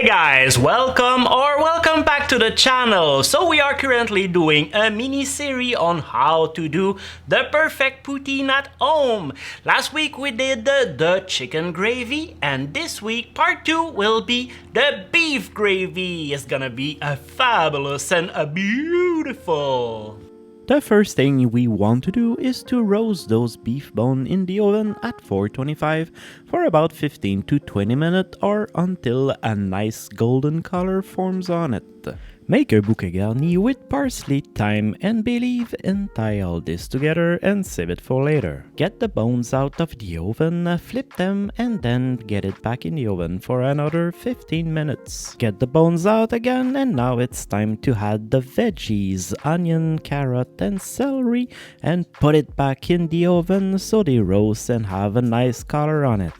Hey guys, welcome back to the channel. So we are currently doing a mini series on how to do the perfect poutine at home. Last week we did the chicken gravy, and this week part 2 will be the beef gravy. It's gonna be a fabulous and a beautiful. The first thing we want to do is to roast those beef bone in the oven at 425 for about 15 to 20 minutes or until a nice golden color forms on it. Make a bouquet garni with parsley, thyme and bay leaf and tie all this together and save it for later. Get the bones out of the oven, flip them and then get it back in the oven for another 15 minutes. Get the bones out again, and now it's time to add the veggies, onion, carrot and celery, and put it back in the oven so they roast and have a nice color on it.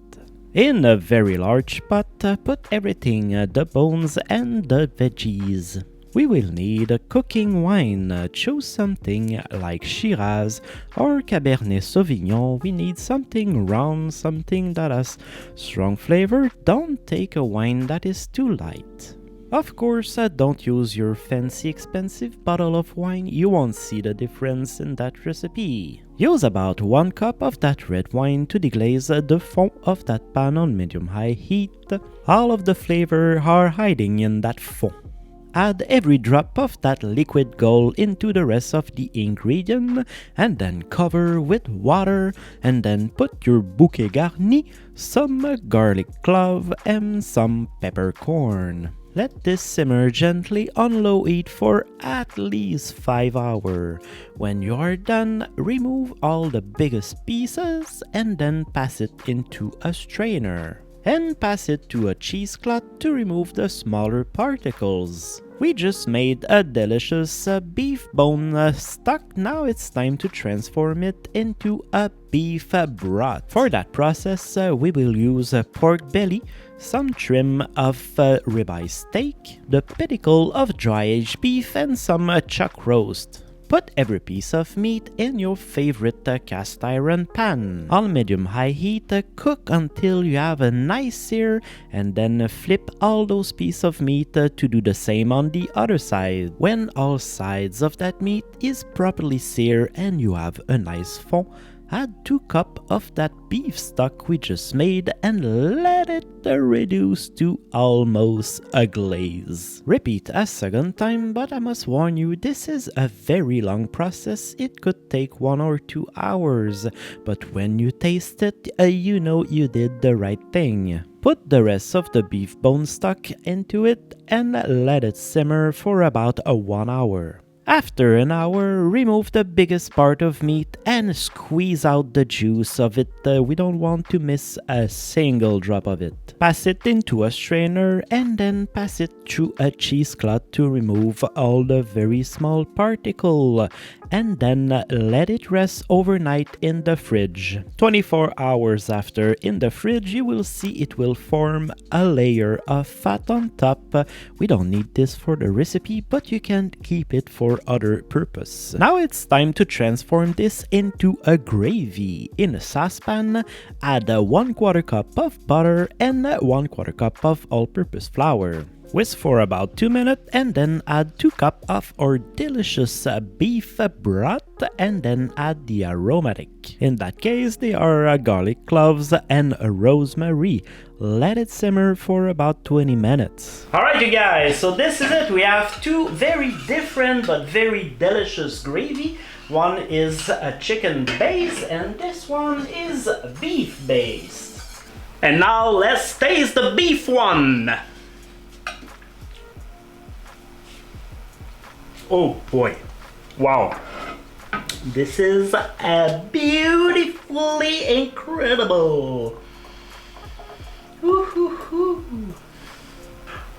In a very large pot, put everything, the bones and the veggies. We will need a cooking wine. Choose something like Shiraz or Cabernet Sauvignon. We need something round, something that has strong flavor. Don't take a wine that is too light. Of course, don't use your fancy expensive bottle of wine. You won't see the difference in that recipe. Use about 1 cup of that red wine to deglaze the fond of that pan on medium-high heat. All of the flavor are hiding in that fond. Add every drop of that liquid gold into the rest of the ingredient and then cover with water, and then put your bouquet garni, some garlic clove and some peppercorn. Let this simmer gently on low heat for at least 5 hours. When you are done, remove all the biggest pieces and then pass it into a strainer. And pass it to a cheesecloth to remove the smaller particles. We just made a delicious beef bone stock. Now it's time to transform it into a beef broth. For that process, we will use a pork belly, some trim of ribeye steak, the pedicle of dry-aged beef, and some chuck roast. Put every piece of meat in your favorite cast iron pan. On medium-high heat, cook until you have a nice sear, and then flip all those pieces of meat to do the same on the other side. When all sides of that meat is properly seared and you have a nice fond, add 2 cups of that beef stock we just made and let it reduce to almost a glaze. Repeat a second time, but I must warn you, this is a very long process. It could take 1 or 2 hours, but when you taste it, you know you did the right thing. Put the rest of the beef bone stock into it and let it simmer for about 1 hour. After an hour, remove the biggest part of meat and squeeze out the juice of it. We don't want to miss a single drop of it. Pass it into a strainer and then pass it through a cheesecloth to remove all the very small particles. And then let it rest overnight in the fridge. 24 hours after in the fridge, you will see it will form a layer of fat on top. We don't need this for the recipe, but you can keep it for other purpose. Now it's time to transform this into a gravy. In a saucepan, add 1/4 cup of butter and 1/4 cup of all-purpose flour. Whisk for about 2 minutes and then add 2 cups of our delicious beef broth and then add the aromatic. In that case, they are garlic cloves and rosemary. Let it simmer for about 20 minutes. Alright you guys, so this is it. We have 2 very different but very delicious gravy. One is a chicken base and this one is beef based. And now let's taste the beef one. Oh boy, wow, this is beautifully incredible.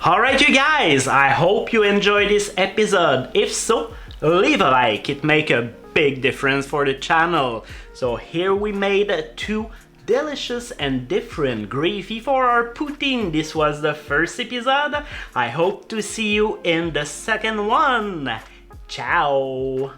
Alright you guys, I hope you enjoyed this episode. If so, leave a like, it makes a big difference for the channel. So here we made 2 delicious and different gravy for our poutine. This was the first episode. I hope to see you in the second one. Ciao!